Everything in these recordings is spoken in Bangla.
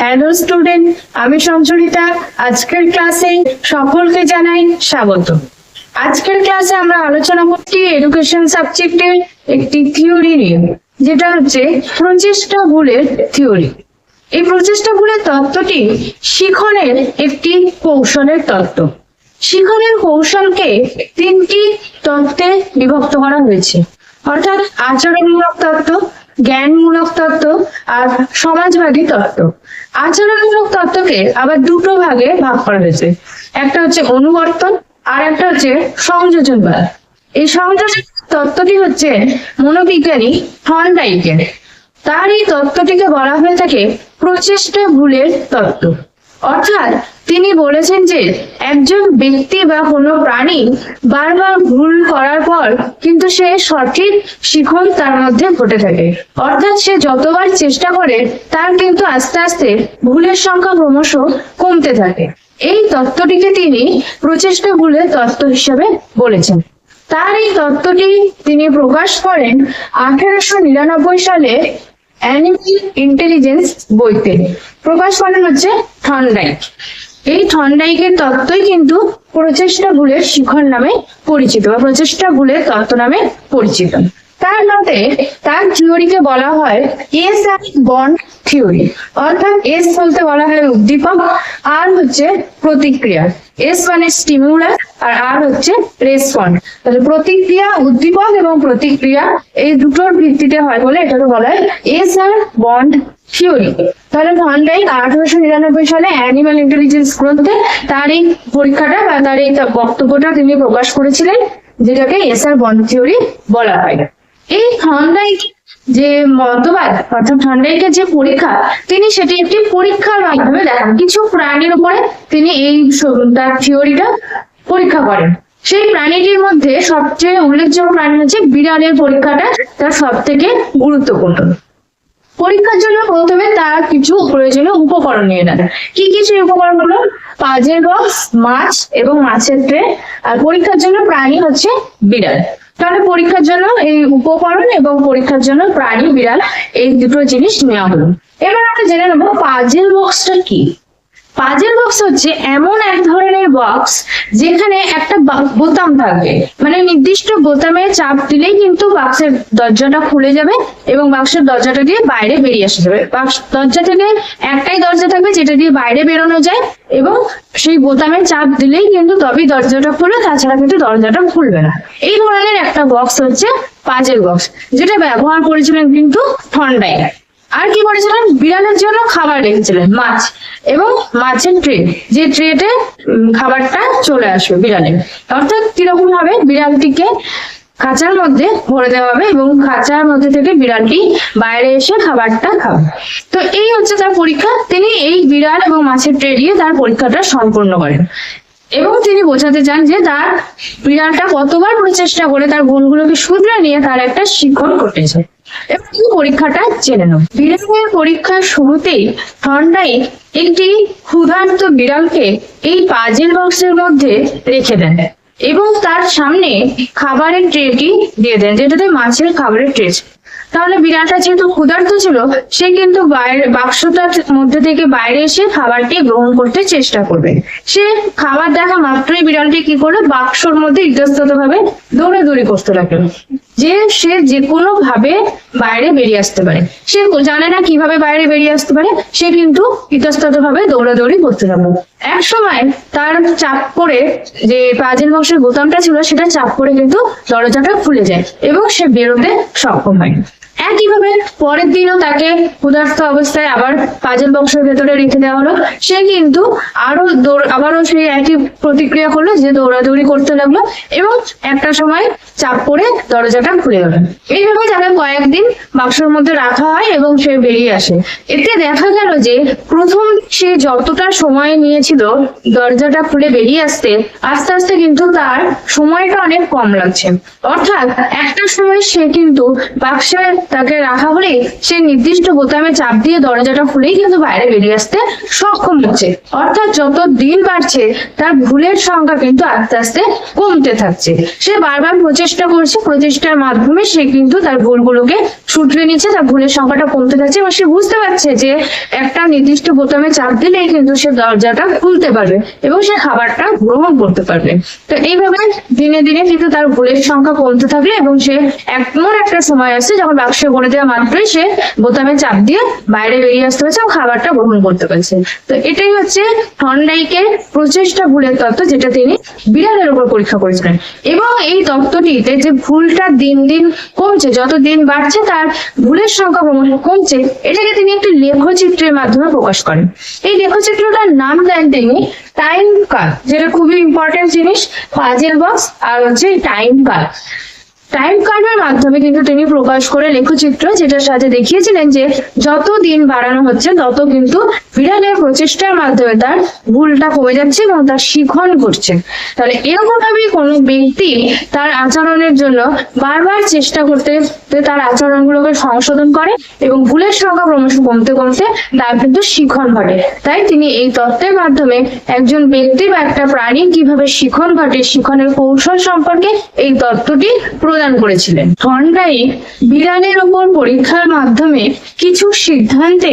হ্যালো স্টুডেন্ট, আমি সঞ্চরিতা। আজকের ক্লাসে সকলকে জানাই স্বাগত। আজকের ক্লাসে আমরা আলোচনা করছি এডুকেশন সাবজেক্টের একটি থিওরি নিয়ে, যেটা হচ্ছে প্রচেষ্টা ভুলের থিওরি। এই প্রচেষ্টা ভুলের তত্ত্বটি শিখনের একটি কৌশলের তত্ত্ব। শিখনের কৌশলকে তিনটি তত্ত্বে বিভক্ত করা হয়েছে, অর্থাৎ আচরণমূলক তত্ত্ব, জ্ঞানমূলক তত্ত্ব আর সমাজবাদী তত্ত্ব। আচরণমূলক তত্ত্বকে আবার দুটো ভাগে ভাগ করা হয়েছে, একটা হচ্ছে অনুবর্তন আর একটা হচ্ছে সংযোজনবাদ। এই সংযোজন তত্ত্বটি হচ্ছে মনোবিজ্ঞানী থর্নডাইকের। তার এই তত্ত্বটিকে বলা হয়ে থাকে প্রচেষ্টা ভুলের তত্ত্ব। অর্থাৎ তিনি বলেছেন যে একজন ব্যক্তি বা কোনো প্রাণী বারবার ভুল করার পর কিন্তু সে সঠিক শিখন তার মধ্যে ঘটে থাকে। অর্থাৎ সে যতবার চেষ্টা করে তার কিন্তু আস্তে আস্তে ভুলের সংখ্যা ক্রমশ কমতে থাকে। এই তত্ত্বটিকে তিনি প্রচেষ্টা ভুলের তত্ত্ব হিসেবে বলেছেন। তার এই তত্ত্বটি তিনি প্রকাশ করেন 1899 সালে অ্যানিমাল ইন্টেলিজেন্স বইতে। প্রকাশ করেন হচ্ছে থর্নডাইক। এই থর্নডাইকের তত্ত্বই কিন্তু প্রচেষ্টা ভুলের শিখন নামে পরিচিত বা প্রচেষ্টা ভুলের তত্ত্ব নামে পরিচিত। তার মতে তার থিওরিকে বলা হয় এস আর বন্ড থিওরি। অর্থাৎ এস বলতে বলা হয় উদ্দীপক, আর হচ্ছে প্রতিক্রিয়া। এস মানে স্টিমুলাস আর আর হচ্ছে রেসপন্ড। তাহলে প্রতিক্রিয়া, উদ্দীপক এবং প্রতিক্রিয়া এই দুটোর ভিত্তিতে হয় বলে এটাকে বলা হয় এস আর বন্ড থিওরি। তাহলে থর্নডাইক 1899 সালে অ্যানিমাল ইন্টেলিজেন্স গ্রন্থে তার এই পরীক্ষাটা বা তার এই বক্তব্যটা তিনি প্রকাশ করেছিলেন, যেটাকে এস আর বন্ড থিওরি বলা হয়। এই থর্নডাইক যে মতবাদ, অর্থাৎ থর্নডাইকের যে পরীক্ষা, তিনি সেটি একটি পরীক্ষার মাধ্যমে দেখান। কিছু প্রাণীর উপরে তিনি এই তার থিওরিটা পরীক্ষা করেন। সেই প্রাণীটির মধ্যে সবচেয়ে উল্লেখযোগ্য প্রাণী হচ্ছে বিড়ালের পরীক্ষাটা তার সব থেকে গুরুত্বপূর্ণ। পরীক্ষার জন্য প্রথমে তার কিছু প্রয়োজনীয় উপকরণ নিয়ে নেন। কি কি সেই উপকরণ হলো? পাজেল বক্স, মাছ এবং মাছের ট্রে। আর পরীক্ষার জন্য প্রাণী হচ্ছে বিড়াল। তাহলে পরীক্ষার জন্য এই উপকরণ এবং পরীক্ষার জন্য প্রাণী বিড়াল, এই দুটো জিনিস নেওয়া হলো। এবার আমরা জেনে নেবো পাজেল বক্সটা কি। পাজেল বক্স হচ্ছে এমন এক ধরনের বক্স যেখানে একটা বোতাম থাকবে, মানে নির্দিষ্ট বোতামে চাপ দিলেই কিন্তু বাক্সের দরজাটা খুলে যাবে এবং বাক্সের দরজাটা দিয়ে বাইরে বেরিয়ে আসা যাবে। দরজা থেকে একটাই দরজা থাকবে যেটা দিয়ে বাইরে বেরোনো যায়, এবং সেই বোতামে চাপ দিলেই কিন্তু তবেই দরজাটা খুলে, তাছাড়া কিন্তু দরজাটা খুলবে না। এই ধরনের একটা বক্স হচ্ছে পাজেল বক্স, যেটা ব্যবহার করেছিলেন কিন্তু থর্নডাইক। আর কি করেছিলেন? বিড়ালের জন্য খাবার রেখেছিলেন, মাছ এবং মাছের ট্রে, যে ট্রেতে খাবারটা চলে আসবে বিড়ালের। অর্থাৎ কিরকম ভাবে বিড়ালটিকে খাঁচার মধ্যে ভরে দেওয়া হবে এবং খাঁচার মধ্যে থেকে বিড়ালটি বাইরে এসে খাবারটা খাবে। তো এই হচ্ছে তার পরীক্ষা। তিনি এই বিড়াল এবং মাছের ট্রে দিয়ে তার পরীক্ষাটা সম্পূর্ণ করেন এবং তিনি বোঝাতে চান যে তার বিড়ালটা কতবার প্রচেষ্টা করে তার ভুলগুলোকে শুধরে নিয়ে তার একটা শিখন ঘটেছে। এবং পরীক্ষাটা জেনে নেব। বিড়ালের পরীক্ষার শুরুতেই থর্নডাইক একটি ক্ষুধার্ত বিড়ালকে এই পাজেল বক্সের মধ্যে রেখে দেন এবং তার সামনে খাবারের ট্রেটি দিয়ে দেন, যেটাতে মাছের খাবারের ট্রে। তাহলে বিড়ালটা যেহেতু ক্ষুধার্ত ছিল, সে কিন্তু বাইরে বাক্সটার মধ্যে থেকে বাইরে এসে খাবারটি গ্রহণ করতে চেষ্টা করবে। সে খাবার দেখা মাত্রই বিড়ালটি কি করলো? বাক্সর মধ্যে ইতস্তত ভাবে দৌড়াদৌড়ি করতে লাগলো, যে সে যে কোনো ভাবে বাইরে বেরিয়ে আসতে পারে। সে জানে না কিভাবে বাইরে বেরিয়ে আসতে পারে, সে কিন্তু ইতস্তত ভাবে দৌড়াদৌড়ি করতে লাগলো। এক সময় তার চাপ করে যে পাজেল বক্সের বোতামটা ছিল, সেটা চাপ করে কিন্তু দরজাটা খুলে যায় এবং সে বেরোতে সক্ষম হয়। একইভাবে পরের দিনও তাকে ক্ষুধার্ত অবস্থায় আবার পাজেল বক্সের ভেতরে রেখে দেওয়া হলো। সে কিন্তু আবারও সেই একই প্রতিক্রিয়া করলো, যে দৌড়াদৌড়ি করতে লাগলো এবং একটা সময় চাপ করে দরজাটা খুলে গেল। এইভাবে তাকে কয়েকদিন বাক্সের মধ্যে রাখা হয় এবং সে বেরিয়ে আসে। এতে দেখা গেল যে প্রথম সে যতটা সময় নিয়েছিল দরজাটা খুলে বেরিয়ে আসতে, আস্তে আস্তে কিন্তু তার সময়টা অনেক কম লাগছে। অর্থাৎ একটা সময় সে কিন্তু বাক্সের তাকে রাখা হলে সে নির্দিষ্ট বোতামে চাপ দিয়ে দরজাটা খুলেই কিন্তু বাইরে বেরিয়ে আসতে সক্ষম হচ্ছে। অর্থাৎ যত দিন বাড়ছে তার ভুলের সংখ্যা কিন্তু আস্তে আস্তে কমতে থাকছে। সে বারবার প্রচেষ্টা করছে, প্রচেষ্টার মাধ্যমে সে কিন্তু তার ভুলগুলোকে শুধরে নিচ্ছে, তার ভুলের সংখ্যাটা কমতে থাকছে এবং সে বুঝতে পারছে যে একটা নির্দিষ্ট বোতামে চাপ দিলেই কিন্তু সে দরজাটা খুলতে পারবে এবং সে খাবারটা গ্রহণ করতে পারবে। তো এইভাবে দিনে দিনে কিন্তু তার ভুলের সংখ্যা কমতে থাকলে এবং সে এমন একটা সময় আসছে যখন বাক্সে বলে দেওয়া মাত্রই সে বোতামে চাপ দিয়ে বাইরে বেরিয়ে আসতে পারছে এবং খাবারটা গ্রহণ করতে পারছে। তো এটাই হচ্ছে থর্নডাইকের প্রচেষ্টা ভুলের তত্ত্ব, যেটা তিনি বিড়ালের উপর পরীক্ষা করেছিলেন। এবং এই তত্ত্বটিতে যে ভুলটা দিন দিন কমছে, যত দিন বাড়ছে তার ভুলের সংখ্যা কমছে, এটাকে তিনি একটি লেখচিত্রের মাধ্যমে প্রকাশ করেন। এই লেখচিত্রটার নাম দেন তিনি টাইম কার্ভ, যেটা খুবই ইম্পর্টেন্ট জিনিস, পাজেল বক্স আর হচ্ছে টাইম কার্ভ। টাইম কার্ভের মাধ্যমে কিন্তু তিনি প্রকাশ করে লেখচিত্র, যেটার সাথে দেখিয়েছিলেন যে যত দিন বাড়ানো হচ্ছে তত কিন্তু বিড়ালের প্রচেষ্টার মাধ্যমে তার ভুলটা কমে যাচ্ছে এবং তার শিখন ঘটছে। তাহলে এরকম ভাবে কোনো ব্যক্তি তার আচরণের জন্য বারবার চেষ্টা করতে তার আচরণগুলোকে সংশোধন করে এবং ভুলের সংখ্যা ক্রমশ কমতে কমতে তার কিন্তু শিখন ঘটে। তাই তিনি এই তত্ত্বের মাধ্যমে একজন ব্যক্তি বা একটা প্রাণী কিভাবে শিখন ঘটে, শিখনের কৌশল সম্পর্কে এই তত্ত্বটি প্রদান করেছিলেন। থর্নডাইক বিড়ালের উপর পরীক্ষার মাধ্যমে কিছু সিদ্ধান্তে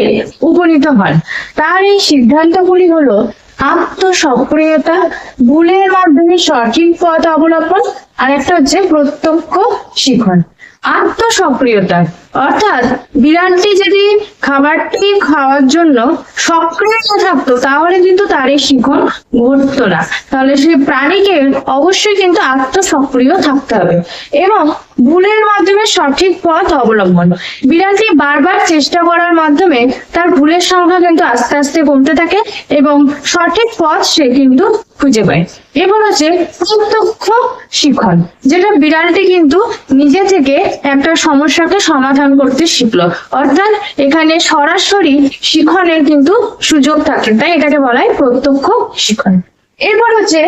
উপনীত হন। তার এই সিদ্ধান্তগুলি হলো আত্মসক্রিয়তা, ভুলের মাধ্যমে সঠিক পথ অবলম্বন, আর একটা হচ্ছে প্রত্যক্ষ শিখন। আত্মসক্রিয়তা অর্থাৎ বিড়ালটি যদি খাবারটি খাওয়ার জন্য সক্রিয় থাকতো তাহলে কিন্তু তার এই শিখন ঘটতো না। তাহলে সেই প্রাণীকে অবশ্যই কিন্তু আত্মসক্রিয় থাকতে হবে। এবং ভুলের মাধ্যমে সঠিক পথ অবলম্বন, বিড়ালটি বারবার চেষ্টা করার মাধ্যমে তার ভুলের সংখ্যা কিন্তু আস্তে আস্তে কমতে থাকে এবং সঠিক পথ সে কিন্তু খুঁজে পায়। এবার হচ্ছে প্রত্যক্ষ শিখন, যেটা বিড়ালটি কিন্তু নিজে থেকে একটা সমস্যাকে সমাধান করতে শিখলো। অর্থাৎ এখানে সরাসরি শিখনের কিন্তু সুযোগ থাকে, তাই এটাকে বলা হয় প্রত্যক্ষ শিখন। এরপর হচ্ছে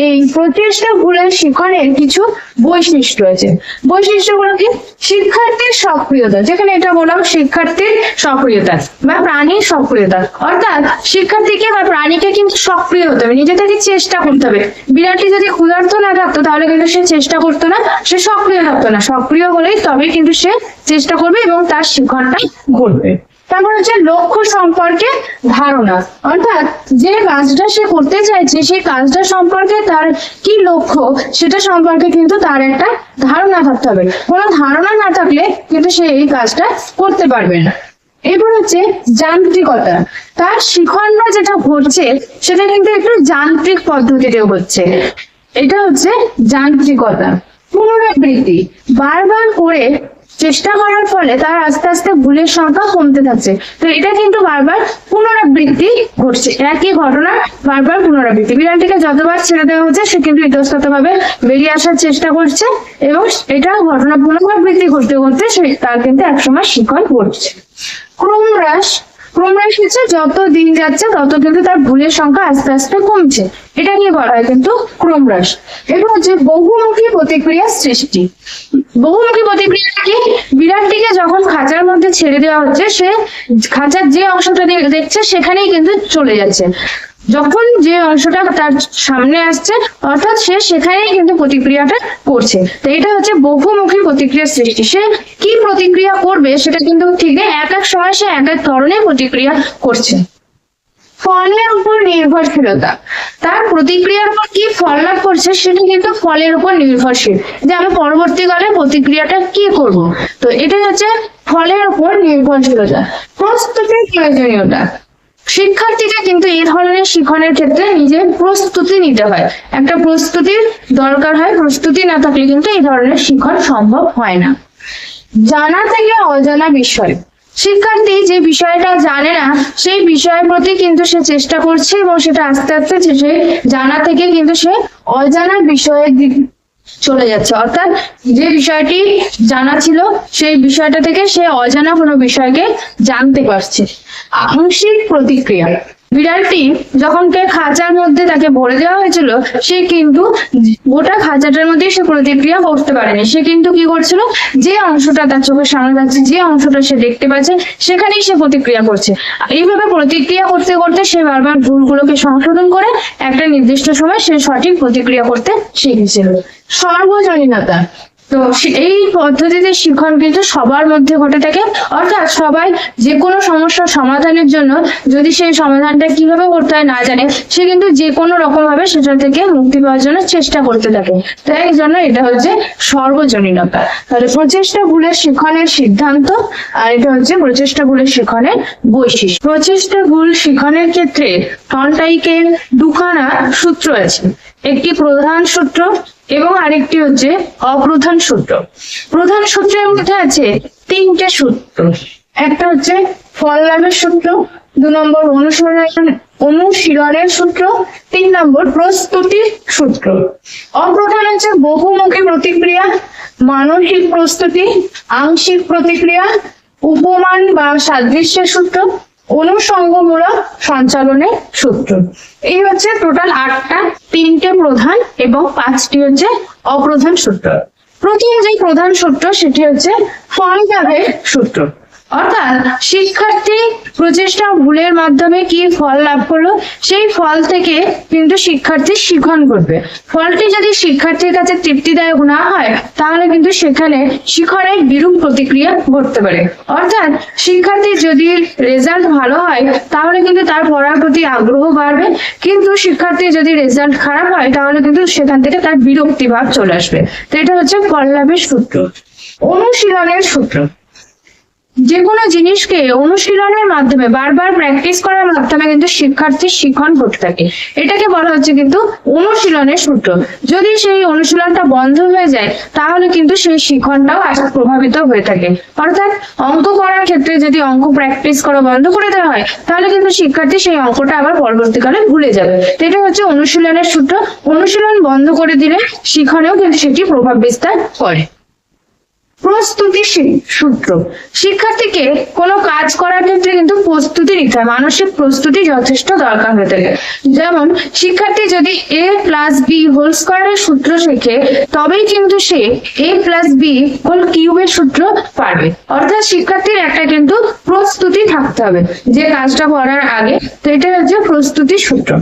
এই প্রচেষ্টা ভুলের শিখনের কিছু বৈশিষ্ট্য আছে। বৈশিষ্ট্যগুলো কি? শিক্ষার্থীর সক্রিয়তা, যেখানে এটা বললাম শিক্ষার্থীর সক্রিয়তা বা প্রাণীর সক্রিয়তা, অর্থাৎ শিক্ষার্থীকে বা প্রাণীকে কিন্তু সক্রিয় হতে হবে, নিজে থেকে চেষ্টা করতে হবে। বিড়ালটি যদি ক্ষুধার্ত না থাকতো তাহলে কিন্তু সে চেষ্টা করতো না, সে সক্রিয় থাকতো না। সক্রিয় হলেই তবে কিন্তু সে চেষ্টা করবে এবং তার শিখনটা ঘটবে। তারপর হচ্ছে লক্ষ্য সম্পর্কে ধারণা, অর্থাৎ যে কাজটা সে করতে চাইছে সেই কাজটা সম্পর্কে তার কি লক্ষ্য সেটা সম্পর্কে কিন্তু তার একটা ধারণা থাকতে হবে। কোনো ধারণা না থাকলে কিন্তু সে এই কাজটা করতে পারবে না। এরপর হচ্ছে যান্ত্রিকতা, তার শিখনটা যেটা ঘটছে সেটা কিন্তু একটু যান্ত্রিক পদ্ধতিতে হচ্ছে, এটা হচ্ছে যান্ত্রিকতা। পুনরাবৃত্তি, বারবার করে চেষ্টা করার ফলে তার আস্তে আস্তে ভুলের সংখ্যা কমতে থাকছে। তো এটা কিন্তু বারবার পুনরাবৃত্তি ঘটছে, একই ঘটনা বারবার পুনরাবৃত্তি। বিড়ালটিকে যতবার ছেড়ে দেওয়া হচ্ছে সে কিন্তু ইতস্তত ভাবে বেরিয়ে আসার চেষ্টা করছে এবং এটা ঘটনা পুনরাবৃত্তি করতে করতে তার কিন্তু একসময় শিখন ঘটছে। ক্রমহ্রাস, ক্রমহ্রাস হচ্ছে যত দিন যাচ্ছে তত কিন্তু তার ভুলের সংখ্যা আস্তে আস্তে কমছে, এটা নিয়ে বলা হয় কিন্তু ক্রমহ্রাস। এরপর হচ্ছে বহুমুখী প্রতিক্রিয়া সৃষ্টি। বহুমুখী প্রতিক্রিয়া কি? বিড়ালটিকে যখন খাঁচার মধ্যে ছেড়ে দেওয়া হচ্ছে সে খাঁচার যে অংশটা দেখছে সেখানেই কিন্তু চলে যাচ্ছে, যখন যে অংশটা তার সামনে আসছে অর্থাৎ সে সেখানেই কিন্তু প্রতিক্রিয়াটা করছে। তো এটা হচ্ছে বহুমুখী প্রতিক্রিয়া সৃষ্টি। সে কি প্রতিক্রিয়া করবে সেটা কিন্তু ঠিক এক এক সময় সে এক এক ধরনের প্রতিক্রিয়া করছে। ফলের উপর নির্ভরশীলতা, তার প্রতিক্রিয়ার উপর কি ফল লাভ করছে সেটা কিন্তু ফলের উপর নির্ভরশীল, যে আমি পরবর্তীকালে প্রতিক্রিয়াটা কি করব। তো এটাই হচ্ছে ফলের উপর নির্ভরশীলতা। প্রস্তুতির প্রয়োজনীয়তা, শিক্ষার্থীকে কিন্তু এই ধরনের শিখনের ক্ষেত্রে নিজের প্রস্তুতি নিতে হয়, একটা প্রস্তুতির দরকার হয়, প্রস্তুতি না থাকলে কিন্তু এই ধরনের শিখন সম্ভব হয় না। জানা থেকে অজানা বিষয়, শিক্ষার্থী যে বিষয়টা জানে না সেই বিষয়ের প্রতি কিন্তু সে চেষ্টা করছে এবং সেটা আস্তে আস্তে সে জানা থেকে কিন্তু সে অজানা বিষয়ের দিকে চলে যাচ্ছে। অর্থাৎ যে বিষয়টি জানা ছিল সেই বিষয়টা থেকে সে অজানা কোনো বিষয়কে জানতে পারছে। আংশিক প্রতিক্রিয়া, বিড়ালটি যখন খাঁচার মধ্যে তাকে ভরে দেওয়া হয়েছিল, সে কিন্তু গোটা খাঁচাটার মধ্যে সে প্রতিক্রিয়া করতে পারেনি। সে কিন্তু কি করছিল, যে অংশটা তার চোখের সামনে যাচ্ছে, যে অংশটা সে দেখতে পাচ্ছে, সেখানেই সে প্রতিক্রিয়া করছে। এইভাবে প্রতিক্রিয়া করতে করতে সে বারবার ভুলগুলোকে সংশোধন করে একটা নির্দিষ্ট সময় সে সঠিক প্রতিক্রিয়া করতে শিখেছিল। সর্বজনীনতা, তো এই পদ্ধতিতে শিখন কিন্তু সবার মধ্যে ঘটে থাকে। অর্থাৎ সবাই যে কোনো সমস্যার সমাধানের জন্য যদি সেই সমাধানটা কিভাবে করতে হয় না জানে, সে কিন্তু যে কোনো রকম ভাবে সেটা থেকে মুক্তি পাওয়ার জন্য চেষ্টা করতে থাকে। তাই এই জন্য এটা হচ্ছে সর্বজনীনতা। তাহলে প্রচেষ্টা ভুলের শিখনের সিদ্ধান্ত, আর এটা হচ্ছে প্রচেষ্টা ভুলের শিখনের বৈশিষ্ট্য। প্রচেষ্টা ভুল শিখনের ক্ষেত্রে থর্নডাইকের দুখানা সূত্র আছে, একটি প্রধান সূত্র এবং আরেকটি হচ্ছে অপ্রধান সূত্র। প্রধান সূত্রের মধ্যে আছে তিনটে সূত্র, একটা হচ্ছে ফল লাভের সূত্র, 2 নম্বর অনুশীলনের সূত্র, 3 নম্বর প্রস্তুতির সূত্র। অপ্রধান হচ্ছে বহুমুখী প্রতিক্রিয়া, মানসিক প্রস্তুতি, আংশিক প্রতিক্রিয়া, উপমান বা সাদৃশ্যের সূত্র, অনুষঙ্গমূলক সঞ্চালনের সূত্র। এই হচ্ছে টোটাল 8টা, 3টে প্রধান এবং 5টি হচ্ছে অপ্রধান সূত্র। প্রথম যে প্রধান সূত্র সেটি হচ্ছে ফল লাভের সূত্র। অর্থাৎ শিক্ষার্থী প্রচেষ্টা ভুলের মাধ্যমে কি ফল লাভ করলো, সেই ফল থেকে কিন্তু শিক্ষার্থী শিখন করবে। ফলটি যদি শিক্ষার্থীর কাছে তৃপ্তিদায়ক না হয়, তাহলে কিন্তু সেখানে শিখনের বিরূপ প্রতিক্রিয়া ঘটতে পারে। অর্থাৎ শিক্ষার্থীর যদি রেজাল্ট ভালো হয়, তাহলে কিন্তু তার পড়ার প্রতি আগ্রহ বাড়বে, কিন্তু শিক্ষার্থীর যদি রেজাল্ট খারাপ হয়, তাহলে কিন্তু সেখান থেকে তার বিরক্তি ভাব চলে আসবে। তো এটা হচ্ছে ফল লাভের সূত্র। অনুশীলনের সূত্র, যে কোনো জিনিসকে অনুশীলনের মাধ্যমে বারবার প্র্যাকটিস করার মাধ্যমে কিন্তু শিক্ষার্থীর শিখন ঘটে থাকে। এটাকে বলা হচ্ছে কিন্তু অনুশীলনের সূত্র। যদি সেই অনুশীলনটা বন্ধ হয়ে যায়, তাহলে কিন্তু সেই শিখনটাও প্রভাবিত হয়ে থাকে। অর্থাৎ অঙ্ক করার ক্ষেত্রে যদি অঙ্ক প্র্যাকটিস করা বন্ধ করে দেওয়া হয়, তাহলে কিন্তু শিক্ষার্থী সেই অঙ্কটা আবার পরবর্তীকালে ভুলে যাবে। এটা হচ্ছে অনুশীলনের সূত্র। অনুশীলন বন্ধ করে দিলে শিখনেও কিন্তু সেটি প্রভাব বিস্তার করে। প্রস্তুতি সূত্র, শিক্ষার্থীকে কোনো কাজ করার ক্ষেত্রে কিন্তু প্রস্তুতি নিতে হয়, মানসিক প্রস্তুতি যথেষ্ট দরকার হয়ে থাকে। যেমন শিক্ষার্থী যদি a+b² এর সূত্র শেখে, তবেই কিন্তু সে a+b³ এর সূত্র পারবে। অর্থাৎ শিক্ষার্থীর একটা কিন্তু প্রস্তুতি থাকতে হবে যে কাজটা করার আগে। তো এটা হচ্ছে প্রস্তুতি সূত্র।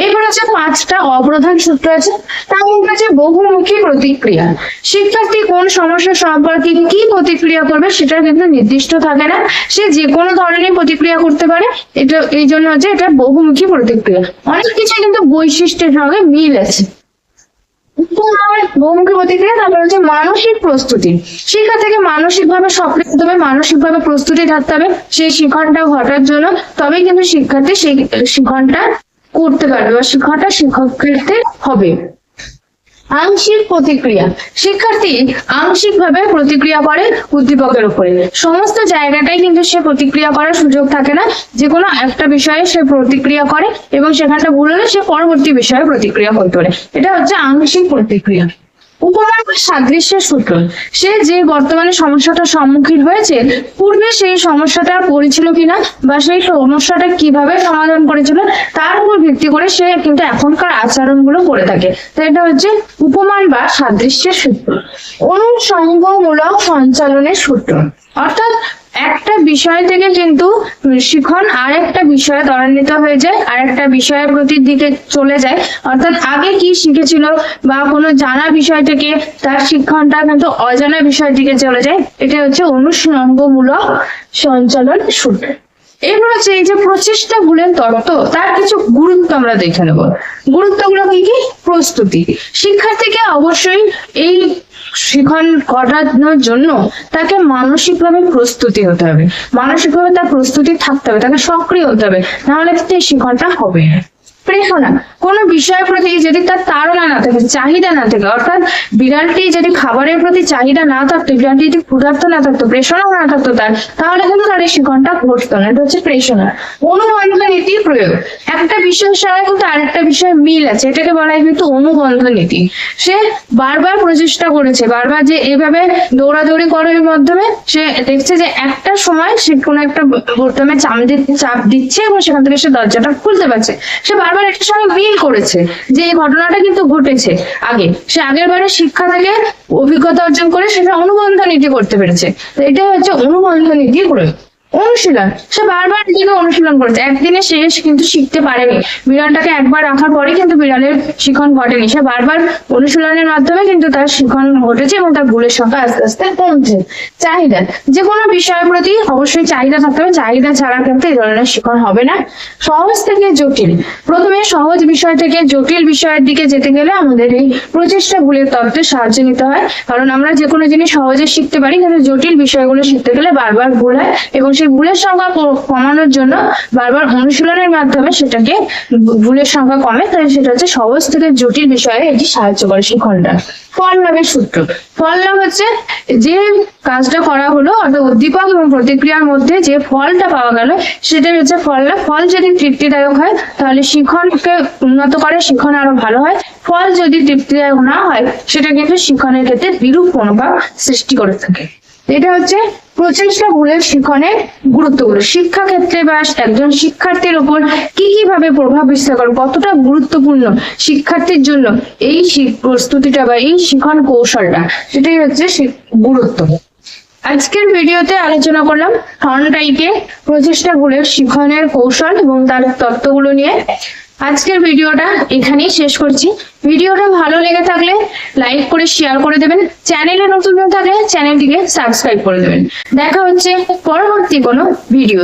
এবার হচ্ছে 5টা অপ্রধান সূত্র আছে, তার মধ্যে হচ্ছে বহুমুখী প্রতিক্রিয়া। শিক্ষার্থী কোন সমস্যা সম্পর্কে কি প্রতিক্রিয়া করবে সেটা কিন্তু নির্দিষ্ট থাকে না, সে যে কোনো ধরনের প্রতিক্রিয়া করতে পারে। এটা এই জন্য হচ্ছে এটা বহুমুখী প্রতিক্রিয়া। অনেক কিছু কিন্তু বৈশিষ্ট্যের সঙ্গে মিল আছে। বহুমুখী প্রতিক্রিয়া। তারপর হচ্ছে মানসিক প্রস্তুতি, শিক্ষার্থীকে মানসিকভাবে সক্রিয় হতে হবে, মানসিকভাবে প্রস্তুতি থাকতে হবে সেই শিখনটা ঘটার জন্য, তবেই কিন্তু শিক্ষার্থী সেই শিখনটা করতে পারবে বা শিক্ষাটা শিক্ষার্থী হবে। আংশিক প্রতিক্রিয়া, শিক্ষার্থী আংশিক ভাবে প্রতিক্রিয়া করে উদ্দীপকের উপরে। সমস্ত জায়গাটাই কিন্তু সে প্রতিক্রিয়া করার সুযোগ থাকে না, যে কোনো একটা বিষয়ে সে প্রতিক্রিয়া করে এবং সেখানটা ভুল হলে সে পরবর্তী বিষয়ে প্রতিক্রিয়া করতে পারে। এটা হচ্ছে আংশিক প্রতিক্রিয়া। উপমান বা সাদৃশ্যের সূত্র, সে যে বর্তমানে সমস্যাটার সম্মুখীন হয়েছে, পূর্বে সেই সমস্যাটা করেছিল কিনা বা সেই সমস্যাটা কিভাবে সমাধান করেছিল, তার উপর ভিত্তি করে সে কিন্তু এখনকার আচরণগুলো করে থাকে। তো এটা হচ্ছে উপমান বা সাদৃশ্যের সূত্র। অনুষঙ্গমূলক সঞ্চালনের সূত্র, অর্থাৎ একটা বিষয় থেকে কিন্তু শিখন আর একটা বিষয়ে ত্বরান্বিত হয়ে যায়, আর একটা বিষয়ের প্রতি দিকে চলে যায়। অর্থাৎ আগে কি শিখেছিল বা কোনো জানা বিষয় থেকে তার শিক্ষণটা কিন্তু অজানা বিষয়ের দিকে চলে যায়। এটা হচ্ছে অনুষঙ্গমূলক সঞ্চালন সূত্র। এবার হচ্ছে এই যে প্রচেষ্টা ভুলের তত্ত্ব, তার কিছু গুরুত্ব আমরা দেখে নেব। গুরুত্বগুলো কি কি? প্রস্তুতি, শিক্ষার্থীকে অবশ্যই এই শিখন ঘটানোর জন্য তাকে মানসিকভাবে প্রস্তুতি হতে হবে, মানসিকভাবে তার প্রস্তুতি থাকতে হবে, তাকে সক্রিয় হতে হবে, নাহলে কিন্তু এই শিখনটা হবে না। প্রেরণা, কোনো বিষয়ের প্রতি যদি তার তাড়না না থাকে, চাহিদা না থাকে, অর্থাৎ বিড়ালটি যদি খাবারের প্রতি চাহিদা না থাকতো, বিড়ালটি যদি ক্ষুধার্ত না থাকতো, প্রেরণা না থাকতো তার, তাহলে কিন্তু তার এই শিখনটা ঘটতো না। এটা হচ্ছে প্রেরণা। অনুবন্ধ নীতি প্রয়োগ। একটা বিষয়ের সঙ্গে কিন্তু আরেকটা বিষয়ের মিল আছে, এটাকে বলা হয় কিন্তু অনুবন্ধ নীতি। সে বারবার প্রচেষ্টা করেছে, বারবার যে এভাবে দৌড়াদৌড়ি করার মাধ্যমে সে দেখছে যে একটা সময় সে কোনো একটা বোতামে চাপ দিচ্ছে এবং সেখান থেকে সে দরজাটা খুলতে পারছে। সে বারবার এটার সঙ্গে মিল করেছে যে এই ঘটনাটা কিন্তু ঘটেছে আগে, সে আগের বারে শিক্ষা থেকে অভিজ্ঞতা অর্জন করে সেটা অনুবন্ধ নীতি করতে পেরেছে। তো এটাই হচ্ছে অনুবন্ধ নীতি প্রয়োগ। অনুশীলন, সে বারবার নিজেকে অনুশীলন করেছে, একদিনে সে কিন্তু শিখতে পারেনি। বিড়ালটাকে একবার রাখার পরে কিন্তু বিড়ালের শিখন ঘটেনি, সে বারবার অনুশীলনের মাধ্যমে কিন্তু তার শিখন ঘটেছে এবং তার ভুলের সংখ্যা আস্তে আস্তে কমছে। চাহিদা, যে কোনো বিষয়ের প্রতি অবশ্যই চাহিদা থাকতে হবে, চাহিদা ছাড়া কিন্তু এই ধরনের শিখন হবে না। সহজ থেকে জটিল, প্রথমে সহজ বিষয় থেকে জটিল বিষয়ের দিকে যেতে গেলে আমাদের এই প্রচেষ্টা ভুলের তত্ত্বের সাহায্য নিতে হয়, কারণ আমরা যে কোনো জিনিস সহজে শিখতে পারি কিন্তু জটিল বিষয়গুলো শিখতে গেলে বারবার ভুল হয় এবং সেই ভুলের সংখ্যা কমানোর জন্য বারবার অনুশীলনের মাধ্যমে সেটাকে ভুলের সংখ্যা কমে। তাই সেটা হচ্ছে সহজ থেকে জটিল বিষয়ে এটি সাহায্য করে শিখনটা। ফল লাভের সূত্র, ফল লাভ হচ্ছে যে কাজটা করা হলো অর্থাৎ উদ্দীপক এবং প্রতিক্রিয়ার মধ্যে যে ফলটা পাওয়া গেল সেটাই হচ্ছে ফল লাভ। ফল যদি তৃপ্তিদায়ক হয় তাহলে শিখনকে উন্নত করে, শিখন আরো ভালো হয়। ফল যদি তৃপ্তিদায়ক না হয় সেটা কিন্তু শিখনের ক্ষেত্রে বিরূপ মনোভাব সৃষ্টি করে থাকে। এটা হচ্ছে প্রচেষ্টা ভুলের শিখনের গুরুত্বগুলো। শিক্ষা ক্ষেত্রে বা একজন শিক্ষার্থীর উপর কি কিভাবে প্রভাব বিস্তার করে, কতটা গুরুত্বপূর্ণ শিক্ষার্থীর জন্য এই প্রস্তুতিটা বা এই শিখন কৌশলটা, সেটাই হচ্ছে গুরুত্ব। আজকের ভিডিওতে আলোচনা করলাম থর্নডাইকে প্রচেষ্টা ভুলের শিখনের কৌশল এবং তার তত্ত্বগুলো নিয়ে। আজকের ভিডিওটা এখানেই শেষ করছি। ভিডিওটা ভালো লেগে থাকলে লাইক করে শেয়ার করে দেবেন, চ্যানেলে নতুন হয়ে থাকলে চ্যানেলটিকে সাবস্ক্রাইব করে দেবেন। দেখা হচ্ছে পরবর্তী কোনো ভিডিও।